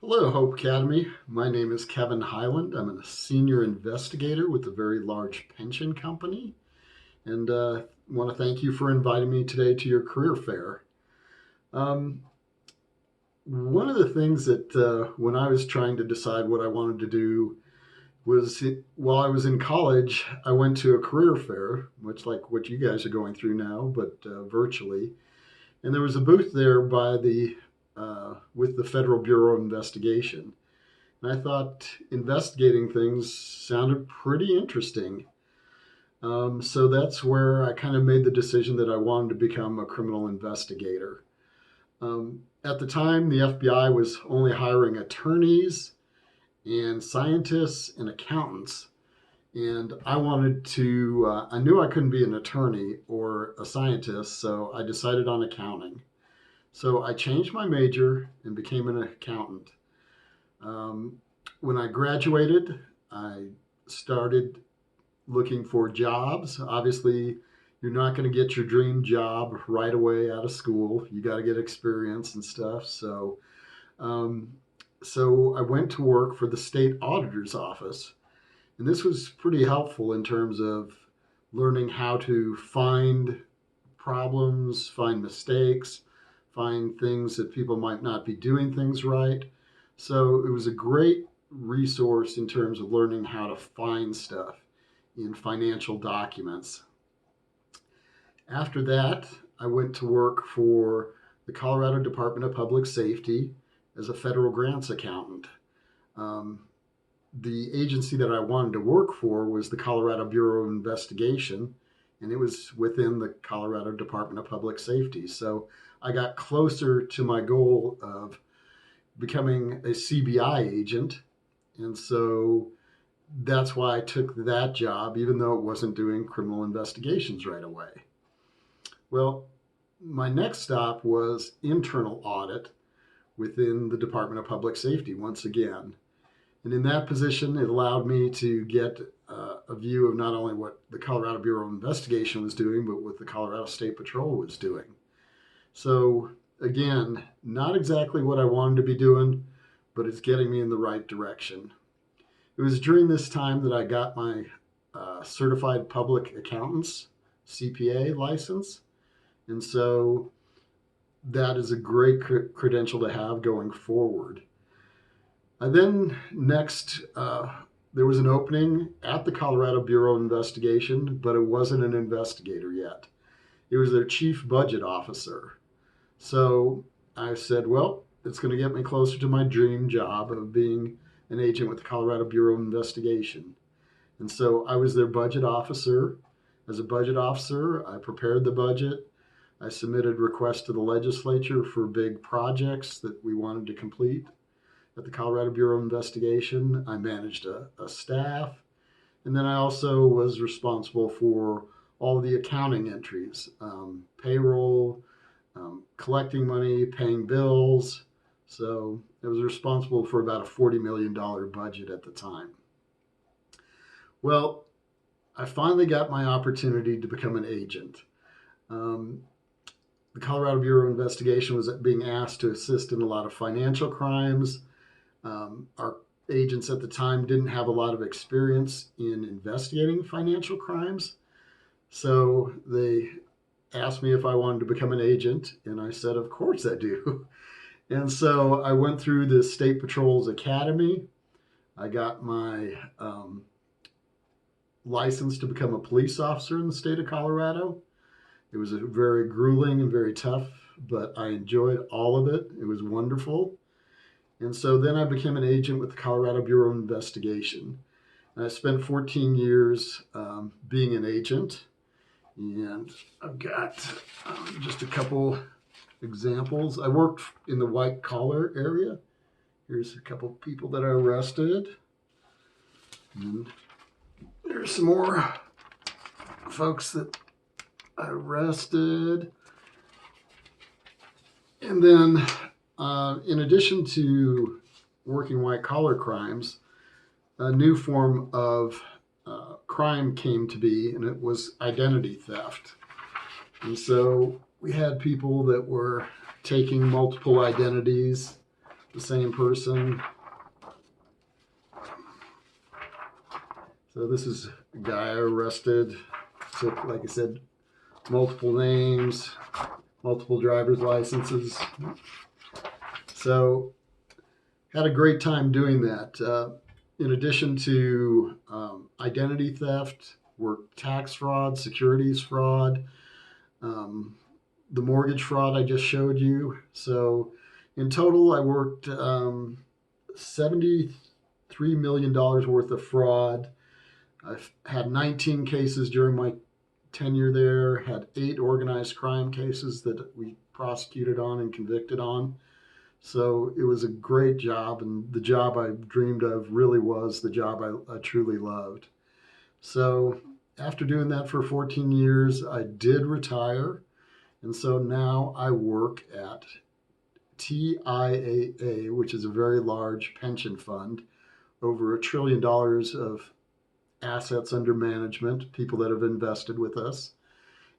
Hello, Hope Academy. My name is Kevin Highland. I'm a senior investigator with a very large pension company, and want to thank you for inviting me today to your career fair. Um, One of the things that when I was trying to decide what I wanted to do was while I was in college, I went to a career fair, much like what you guys are going through now, but virtually. And there was a booth there by the with the Federal Bureau of Investigation. And I thought investigating things sounded pretty interesting. So that's where I kind of made the decision that I wanted to become a criminal investigator. At the time, the FBI was only hiring attorneys and scientists and accountants. And I wanted to, I knew I couldn't be an attorney or a scientist, so I decided on accounting. So I changed my major and became an accountant. Um, when I graduated, I started looking for jobs. Obviously, you're not going to get your dream job right away out of school. You got to get experience and stuff. Um, so I went to work for the state auditor's office, and this was pretty helpful in terms of learning how to find problems, find mistakes, find things that people might not be doing things right. So it was a great resource in terms of learning how to find stuff in financial documents. After that, I went to work for the Colorado Department of Public Safety as a federal grants accountant. Um, the agency that I wanted to work for was the Colorado Bureau of Investigation, and it was within the Colorado Department of Public Safety. So I got closer to my goal of becoming a CBI agent. And so that's why I took that job, even though it wasn't doing criminal investigations right away. Well, my next stop was internal audit within the Department of Public Safety once again. And in that position, it allowed me to get a view of not only what the Colorado Bureau of Investigation was doing, but what the Colorado State Patrol was doing. So, again, not exactly what I wanted to be doing, but it's getting me in the right direction. It was during this time that I got my certified public accountants CPA license. And so that is a great credential to have going forward. Then next, there was an opening at the Colorado Bureau of Investigation, but it wasn't an investigator yet. It was their chief budget officer. So I said, well, it's going to get me closer to my dream job of being an agent with the Colorado Bureau of Investigation. And so I was their budget officer. As a budget officer, I prepared the budget. I submitted requests to the legislature for big projects that we wanted to complete at the Colorado Bureau of Investigation. I managed a staff. And then I also was responsible for all of the accounting entries, payroll, collecting money, paying bills. So I was responsible for about a $40 million budget at the time. Well, I finally got my opportunity to become an agent. Um, the Colorado Bureau of Investigation was being asked to assist in a lot of financial crimes. Our agents at the time didn't have a lot of experience in investigating financial crimes. So they asked me if I wanted to become an agent, and I said, of course I do. And so I went through the State Patrol's Academy. I got my license to become a police officer in the state of Colorado. It was a very grueling and very tough, but I enjoyed all of it. It was wonderful. And so then I became an agent with the Colorado Bureau of Investigation. And I spent 14 years being an agent. And I've got just a couple examples. I worked in the white collar area. Here's a couple people that I arrested. And there's some more folks that I arrested. And then, in addition to working white collar crimes, a new form of crime came to be, and it was identity theft. And so we had people that were taking multiple identities, the same person. So this is a guy arrested. Took, like I said, multiple names, multiple driver's licenses. So had a great time doing that. In addition to identity theft, worked tax fraud, securities fraud, um, the mortgage fraud I just showed you. So in total, I worked $73 million worth of fraud. I've had 19 cases during my tenure there, had 8 organized crime cases that we prosecuted on and convicted on. So it was a great job, and the job I dreamed of really was the job I truly loved. So after doing that for 14 years, I did retire. And so now I work at TIAA, which is a very large pension fund, over $1 trillion of assets under management, people that have invested with us.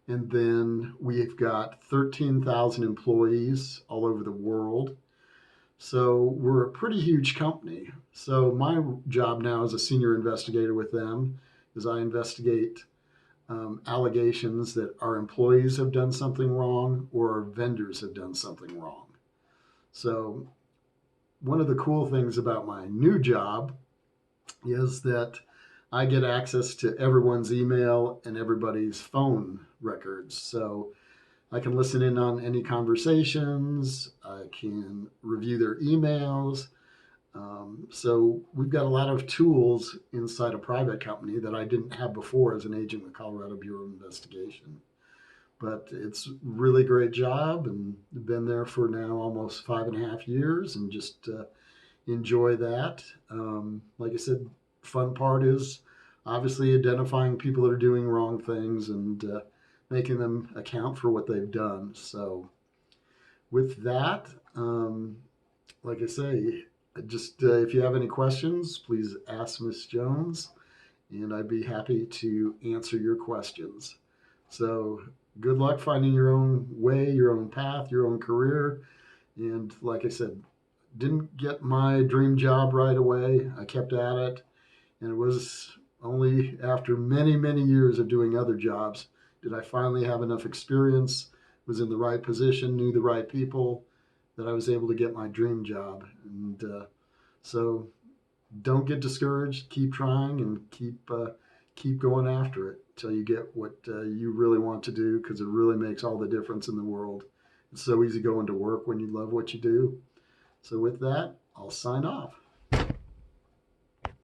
And then we've got 13,000 employees all over the world. So we're a pretty huge company. So my job now as a senior investigator with them is I investigate allegations that our employees have done something wrong or our vendors have done something wrong. So one of the cool things about my new job is that I get access to everyone's email and everybody's phone records. So I can listen in on any conversations. I can review their emails. So we've got a lot of tools inside a private company that I didn't have before as an agent with Colorado Bureau of Investigation. But it's a really great job, and been there for now almost 5.5 years, and just enjoy that. Like I said, fun part is obviously identifying people that are doing wrong things and making them account for what they've done. So with that, like I say, just if you have any questions, please ask Miss Jones, and I'd be happy to answer your questions. So good luck finding your own way, your own path, your own career. And like I said, didn't get my dream job right away. I kept at it, and it was only after many, many years of doing other jobs did I finally have enough experience, was in the right position, knew the right people, that I was able to get my dream job. And so don't get discouraged. Keep trying and keep going after it until you get what you really want to do, because it really makes all the difference in the world. It's so easy going to work when you love what you do. So with that, I'll sign off.